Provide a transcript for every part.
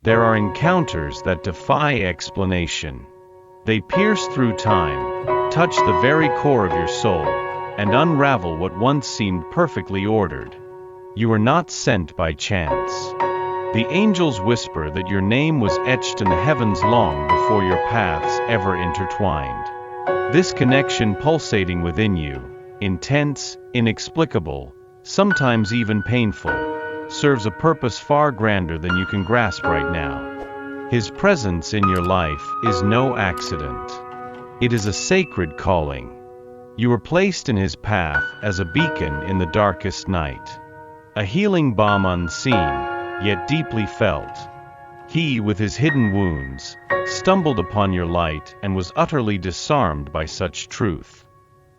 There are encounters that defy explanation. They pierce through time, touch the very core of your soul, and unravel what once seemed perfectly ordered. You are not sent by chance. The angels whisper that your name was etched in the heavens long before your paths ever intertwined. This connection pulsating within you, intense, inexplicable, sometimes even painful, serves a purpose far grander than you can grasp right now. His presence in your life is no accident. It is a sacred calling. You were placed in his path as a beacon in the darkest night. A healing balm unseen, yet deeply felt. He, with his hidden wounds, stumbled upon your light and was utterly disarmed by such truth.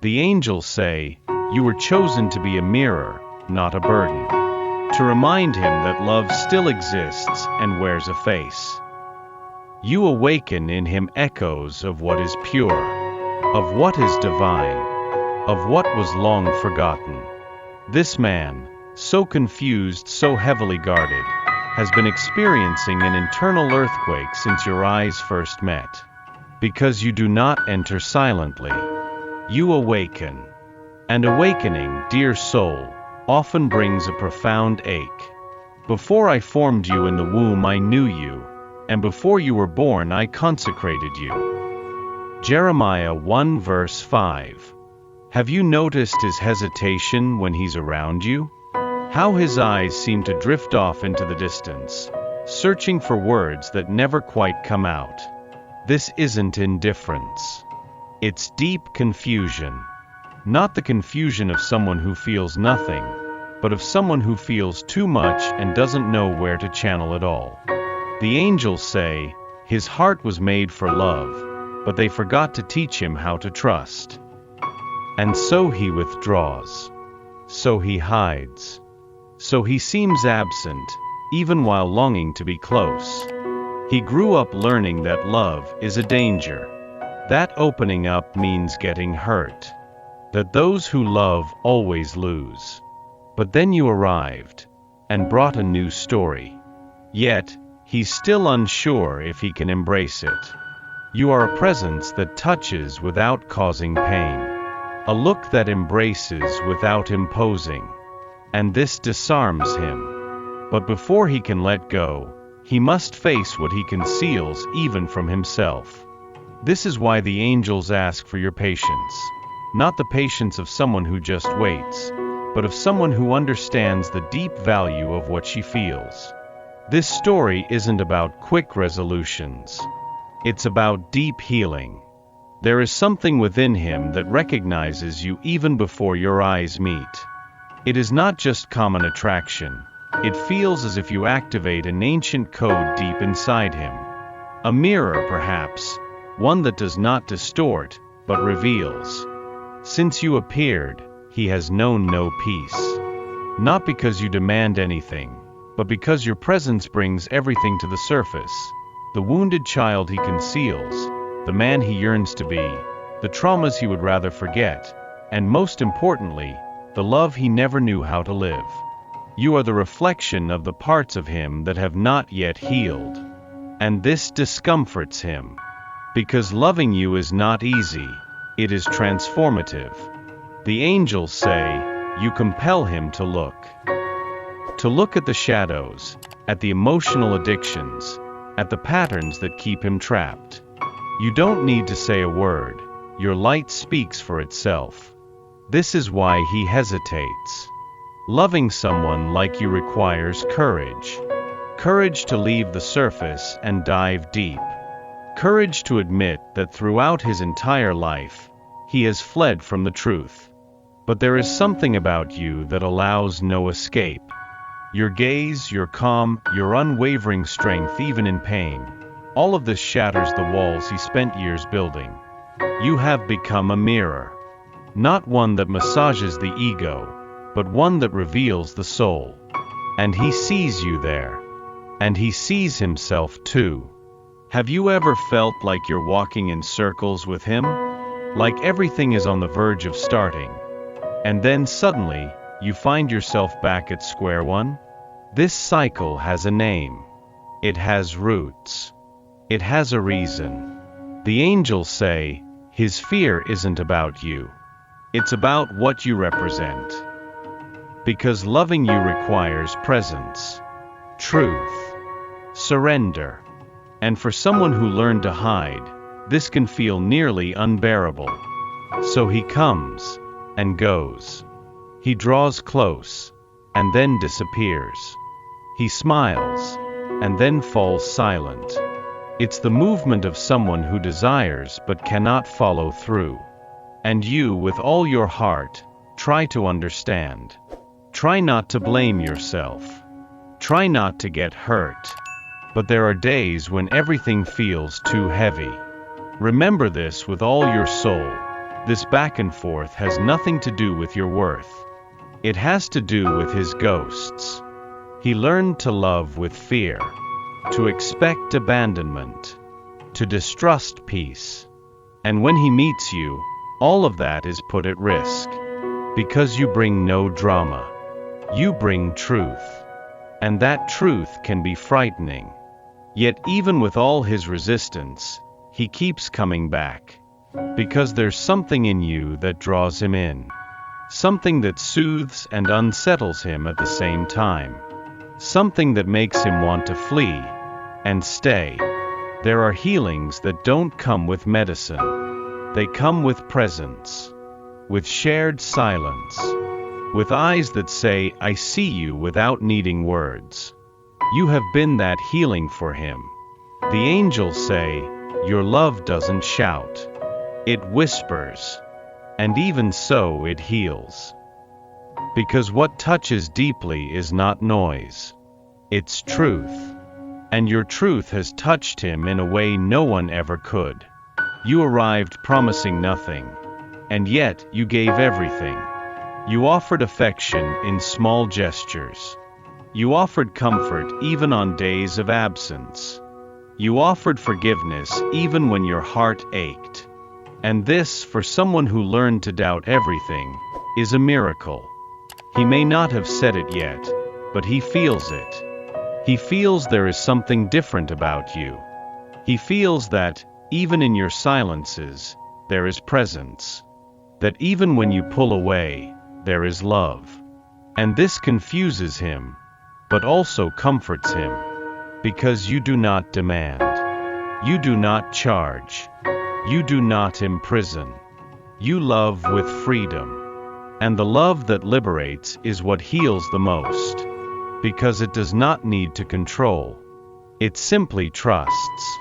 The angels say, you were chosen to be a mirror, not a burden. To remind him that love still exists and wears a face. You awaken in him echoes of what is pure, of what is divine, of what was long forgotten. This man, so confused, so heavily guarded, has been experiencing an internal earthquake since your eyes first met. Because you do not enter silently. You awaken. And awakening, dear soul, often brings a profound ache. Before I formed you in the womb I knew you, and before you were born I consecrated you. Jeremiah 1 verse 5. Have you noticed his hesitation when he's around you? How his eyes seem to drift off into the distance, searching for words that never quite come out. This isn't indifference. It's deep confusion. Not the confusion of someone who feels nothing, but of someone who feels too much and doesn't know where to channel it all. The angels say, his heart was made for love, but they forgot to teach him how to trust. And so he withdraws. So he hides. So he seems absent, even while longing to be close. He grew up learning that love is a danger. That opening up means getting hurt. That those who love always lose. But then you arrived, and brought a new story. Yet, he's still unsure if he can embrace it. You are a presence that touches without causing pain. A look that embraces without imposing. And this disarms him. But before he can let go, he must face what he conceals even from himself. This is why the angels ask for your patience. Not the patience of someone who just waits, but of someone who understands the deep value of what she feels. This story isn't about quick resolutions. It's about deep healing. There is something within him that recognizes you even before your eyes meet. It is not just common attraction. It feels as if you activate an ancient code deep inside him. A mirror, perhaps, one that does not distort, but reveals. Since you appeared, he has known no peace. Not because you demand anything, but because your presence brings everything to the surface. The wounded child he conceals, the man he yearns to be, the traumas he would rather forget, and most importantly, the love he never knew how to live. You are the reflection of the parts of him that have not yet healed. And this discomforts him. Because loving you is not easy, it is transformative. The angels say, you compel him to look. To look at the shadows, at the emotional addictions, at the patterns that keep him trapped. You don't need to say a word, your light speaks for itself. This is why he hesitates. Loving someone like you requires courage. Courage to leave the surface and dive deep. Courage to admit that throughout his entire life, he has fled from the truth. But there is something about you that allows no escape. Your gaze, your calm, your unwavering strength even in pain. All of this shatters the walls he spent years building. You have become a mirror. Not one that massages the ego, but one that reveals the soul. And he sees you there. And he sees himself too. Have you ever felt like you're walking in circles with him? Like everything is on the verge of starting. And then suddenly, you find yourself back at square one? This cycle has a name. It has roots. It has a reason. The angels say, his fear isn't about you. It's about what you represent. Because loving you requires presence, truth, surrender. And for someone who learned to hide, this can feel nearly unbearable. So he comes and goes. He draws close and then disappears. He smiles and then falls silent. It's the movement of someone who desires but cannot follow through. And you, with all your heart, try to understand. Try not to blame yourself. Try not to get hurt. But there are days when everything feels too heavy. Remember this with all your soul. This back and forth has nothing to do with your worth. It has to do with his ghosts. He learned to love with fear, to expect abandonment, to distrust peace. And when he meets you, all of that is put at risk. Because you bring no drama. You bring truth. And that truth can be frightening. Yet even with all his resistance, he keeps coming back. Because there's something in you that draws him in. Something that soothes and unsettles him at the same time. Something that makes him want to flee and stay. There are healings that don't come with medicine. They come with presence, with shared silence, with eyes that say, I see you without needing words. You have been that healing for him. The angels say, your love doesn't shout. It whispers. And even so it heals. Because what touches deeply is not noise. It's truth. And your truth has touched him in a way no one ever could. You arrived promising nothing. And yet you gave everything. You offered affection in small gestures. You offered comfort even on days of absence. You offered forgiveness even when your heart ached. And this, for someone who learned to doubt everything, is a miracle. He may not have said it yet, but he feels it. He feels there is something different about you. He feels that, even in your silences, there is presence. That even when you pull away, there is love. And this confuses him, but also comforts him. Because you do not demand. You do not charge. You do not imprison. You love with freedom. And the love that liberates is what heals the most. Because it does not need to control. It simply trusts.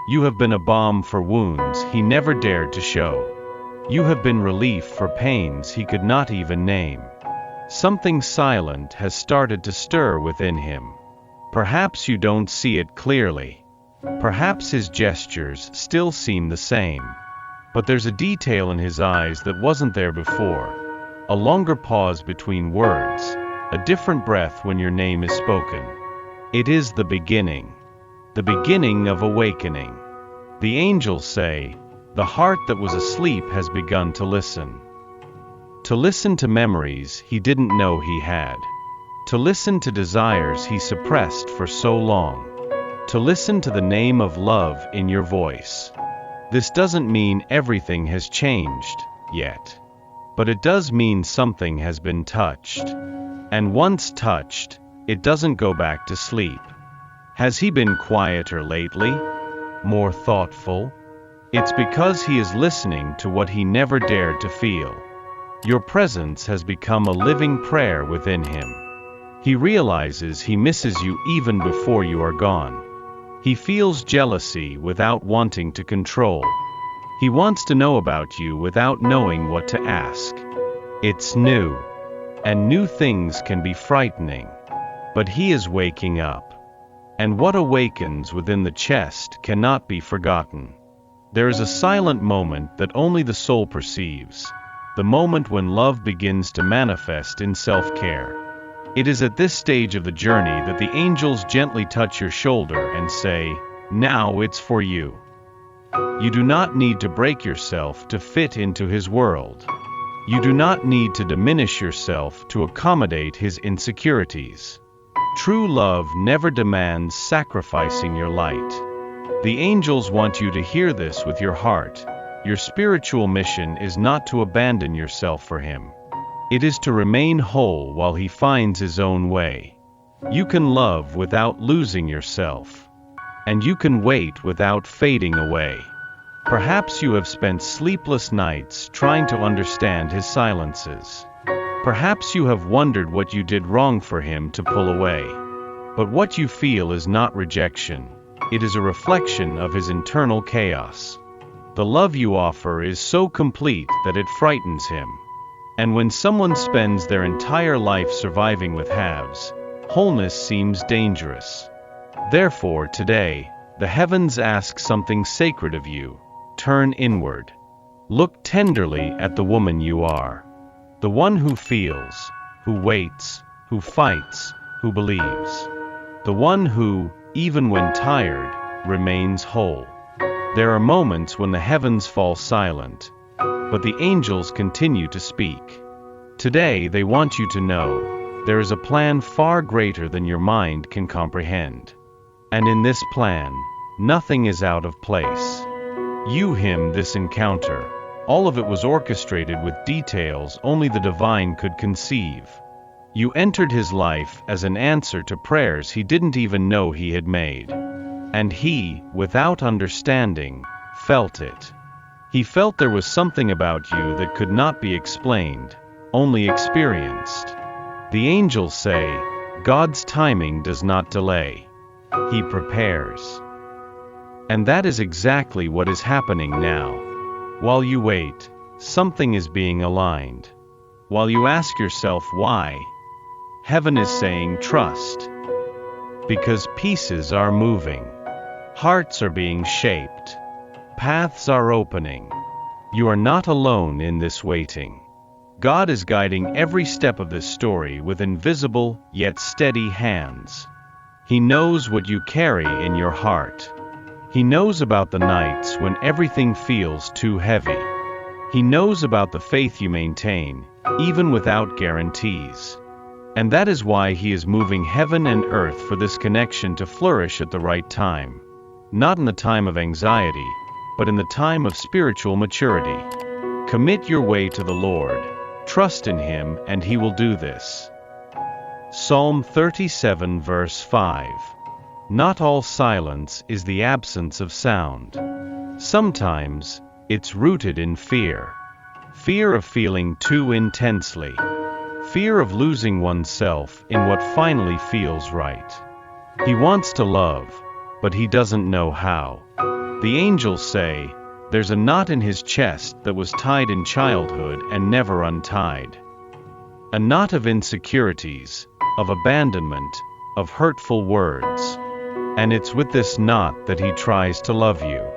You have been a balm for wounds he never dared to show. You have been relief for pains he could not even name. Something silent has started to stir within him. Perhaps you don't see it clearly. Perhaps his gestures still seem the same. But there's a detail in his eyes that wasn't there before. A longer pause between words, a different breath when your name is spoken. It is the beginning of awakening. The angels say, the heart that was asleep has begun to listen. To listen to memories he didn't know he had. To listen to desires he suppressed for so long. To listen to the name of love in your voice. This doesn't mean everything has changed yet. But it does mean something has been touched. And once touched, it doesn't go back to sleep. Has he been quieter lately? More thoughtful? It's because he is listening to what he never dared to feel. Your presence has become a living prayer within him. He realizes he misses you even before you are gone. He feels jealousy without wanting to control. He wants to know about you without knowing what to ask. It's new. And new things can be frightening. But he is waking up. And what awakens within the chest cannot be forgotten. There is a silent moment that only the soul perceives. The moment when love begins to manifest in self-care. It is at this stage of the journey that the angels gently touch your shoulder and say, now it's for you. You do not need to break yourself to fit into his world. You do not need to diminish yourself to accommodate his insecurities. True love never demands sacrificing your light. The angels want you to hear this with your heart. Your spiritual mission is not to abandon yourself for him. It is to remain whole while he finds his own way. You can love without losing yourself. And you can wait without fading away. Perhaps you have spent sleepless nights trying to understand his silences. Perhaps you have wondered what you did wrong for him to pull away. But what you feel is not rejection. It is a reflection of his internal chaos. The love you offer is so complete that it frightens him. And when someone spends their entire life surviving with halves, wholeness seems dangerous. Therefore, today, the heavens ask something sacred of you. Turn inward. Look tenderly at the woman you are. The one who feels, who waits, who fights, who believes. The one who, even when tired, remains whole. There are moments when the heavens fall silent, but the angels continue to speak. Today they want you to know, there is a plan far greater than your mind can comprehend. And in this plan, nothing is out of place. You him this encounter. All of it was orchestrated with details only the divine could conceive. You entered his life as an answer to prayers he didn't even know he had made. And he, without understanding, felt it. He felt there was something about you that could not be explained, only experienced. The angels say, God's timing does not delay. He prepares. And that is exactly what is happening now. While you wait, something is being aligned. While you ask yourself why, heaven is saying trust. Because pieces are moving. Hearts are being shaped. Paths are opening. You are not alone in this waiting. God is guiding every step of this story with invisible yet steady hands. He knows what you carry in your heart. He knows about the nights when everything feels too heavy. He knows about the faith you maintain, even without guarantees. And that is why he is moving heaven and earth for this connection to flourish at the right time. Not in the time of anxiety, but in the time of spiritual maturity. Commit your way to the Lord. Trust in him and he will do this. Psalm 37 verse 5. Not all silence is the absence of sound. Sometimes, it's rooted in fear. Fear of feeling too intensely. Fear of losing oneself in what finally feels right. He wants to love, but he doesn't know how. The angels say, there's a knot in his chest that was tied in childhood and never untied. A knot of insecurities, of abandonment, of hurtful words. And it's with this knot that he tries to love you.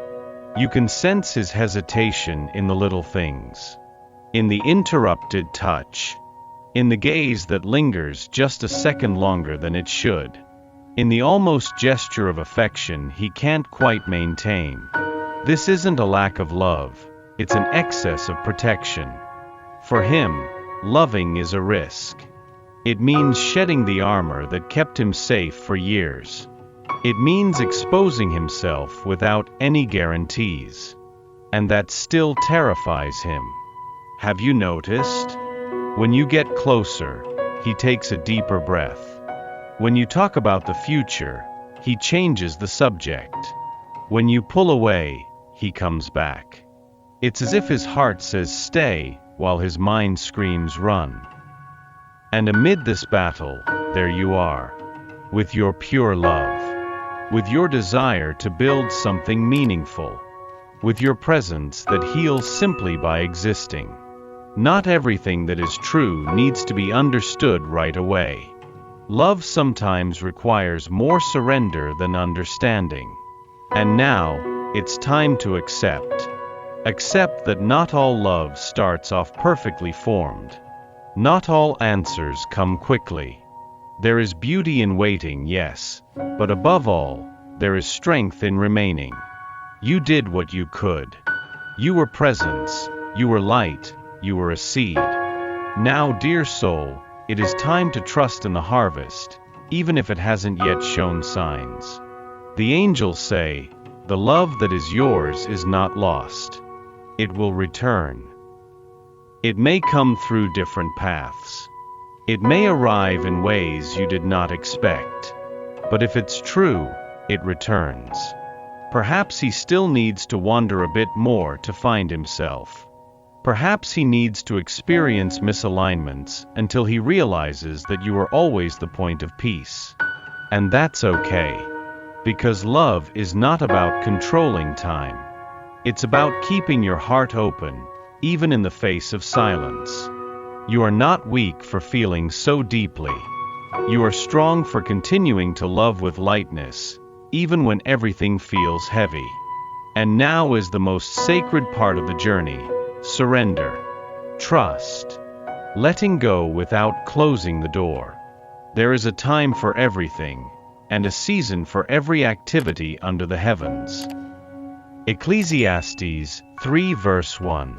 You can sense his hesitation in the little things. In the interrupted touch. In the gaze that lingers just a second longer than it should. In the almost gesture of affection he can't quite maintain. This isn't a lack of love, it's an excess of protection. For him, loving is a risk. It means shedding the armor that kept him safe for years. It means exposing himself without any guarantees. And that still terrifies him. Have you noticed? When you get closer, he takes a deeper breath. When you talk about the future, he changes the subject. When you pull away, he comes back. It's as if his heart says stay, while his mind screams run. And amid this battle, there you are. With your pure love. With your desire to build something meaningful. With your presence that heals simply by existing. Not everything that is true needs to be understood right away. Love sometimes requires more surrender than understanding. And now, it's time to accept. Accept that not all love starts off perfectly formed. Not all answers come quickly. There is beauty in waiting, yes, but above all, there is strength in remaining. You did what you could. You were presence, you were light, you were a seed. Now, dear soul, it is time to trust in the harvest. even if it hasn't yet shown signs. The angels say, "The love that is yours is not lost. It will return." It may come through different paths. It may arrive in ways you did not expect. But if it's true, it returns. Perhaps he still needs to wander a bit more to find himself. Perhaps he needs to experience misalignments until he realizes that you are always the point of peace. And that's okay. Because love is not about controlling time. It's about keeping your heart open, even in the face of silence. You are not weak for feeling so deeply. You are strong for continuing to love with lightness, even when everything feels heavy. And now is the most sacred part of the journey: surrender, trust, letting go without closing the door. There is a time for everything, and a season for every activity under the heavens. Ecclesiastes 3 verse 1.